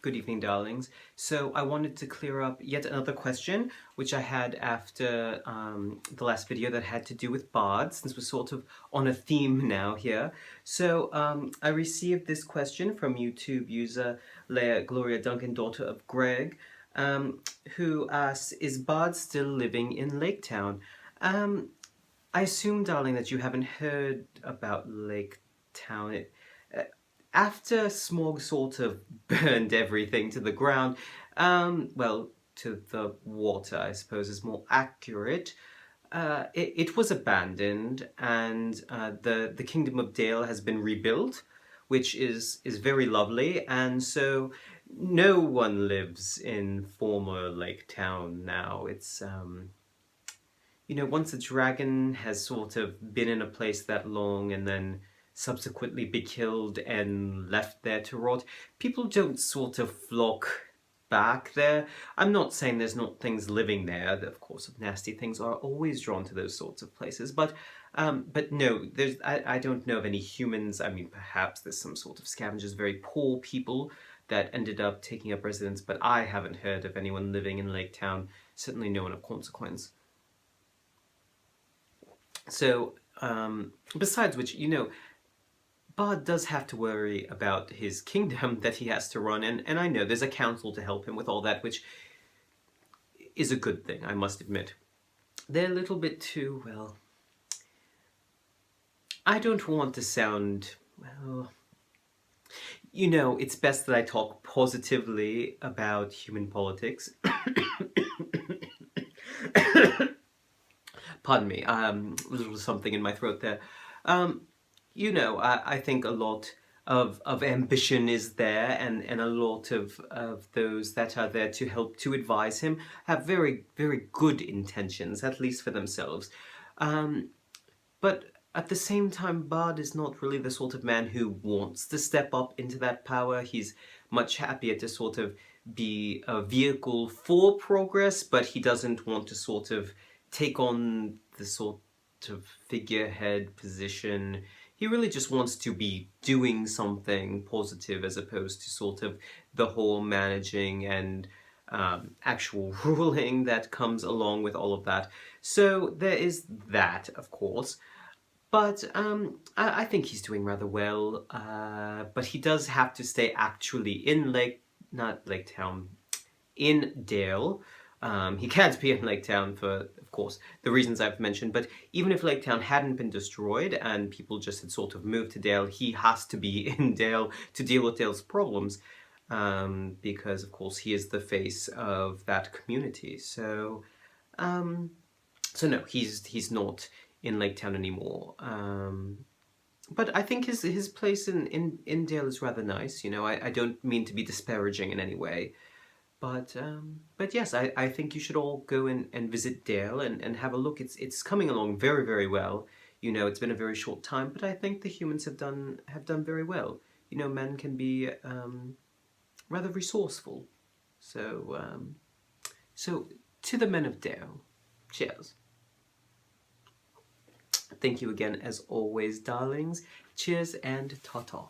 Good evening, darlings. So I wanted to clear up yet another question, which I had after the last video that had to do with bards, since we're sort of on a theme now here. So I received this question from YouTube user Leah Gloria Duncan, daughter of Greg, who asks, is Bard still living in Laketown? I assume, darling, that you haven't heard about Laketown. After smog sort of burned everything to the ground, well, to the water, I suppose is more accurate, it was abandoned, and the Kingdom of Dale has been rebuilt, which is very lovely, and so no one lives in former Laketown now. It's you know, once a dragon has sort of been in a place that long and then subsequently be killed and left there to rot, people don't sort of flock back there. I'm not saying there's not things living there. Of course, nasty things are always drawn to those sorts of places, but no, I don't know of any humans. I mean, perhaps there's some sort of scavengers, very poor people that ended up taking up residence, but I haven't heard of anyone living in Laketown, certainly no one of consequence. So, besides which, you know, Bard does have to worry about his kingdom that he has to run, and I know there's a council to help him with all that, which is a good thing, I must admit. They're a little bit too, well, I don't want to sound, well, you know, it's best that I talk positively about human politics. Pardon me, a little something in my throat there. You know, I think a lot of ambition is there, and a lot of those that are there to help to advise him have very, very good intentions, at least for themselves. But at the same time, Bard is not really the sort of man who wants to step up into that power. He's much happier to sort of be a vehicle for progress, but he doesn't want to sort of take on the sort of figurehead position. He really just wants to be doing something positive as opposed to sort of the whole managing and actual ruling that comes along with all of that. So there is that, of course. But I think he's doing rather well. But he does have to stay actually in not Laketown, in Dale. He can't be in Laketown for, of course, the reasons I've mentioned, but even if Laketown hadn't been destroyed and people just had sort of moved to Dale, he has to be in Dale to deal with Dale's problems, because, of course, he is the face of that community. So, so no, he's not in Laketown anymore. But I think his place in Dale is rather nice. You know, I don't mean to be disparaging in any way. But yes, I think you should all go and visit Dale and have a look. It's coming along very, very well. You know, it's been a very short time, but I think the humans have done very well. You know, men can be rather resourceful. So so to the men of Dale, cheers. Thank you again, as always, darlings. Cheers and ta-ta.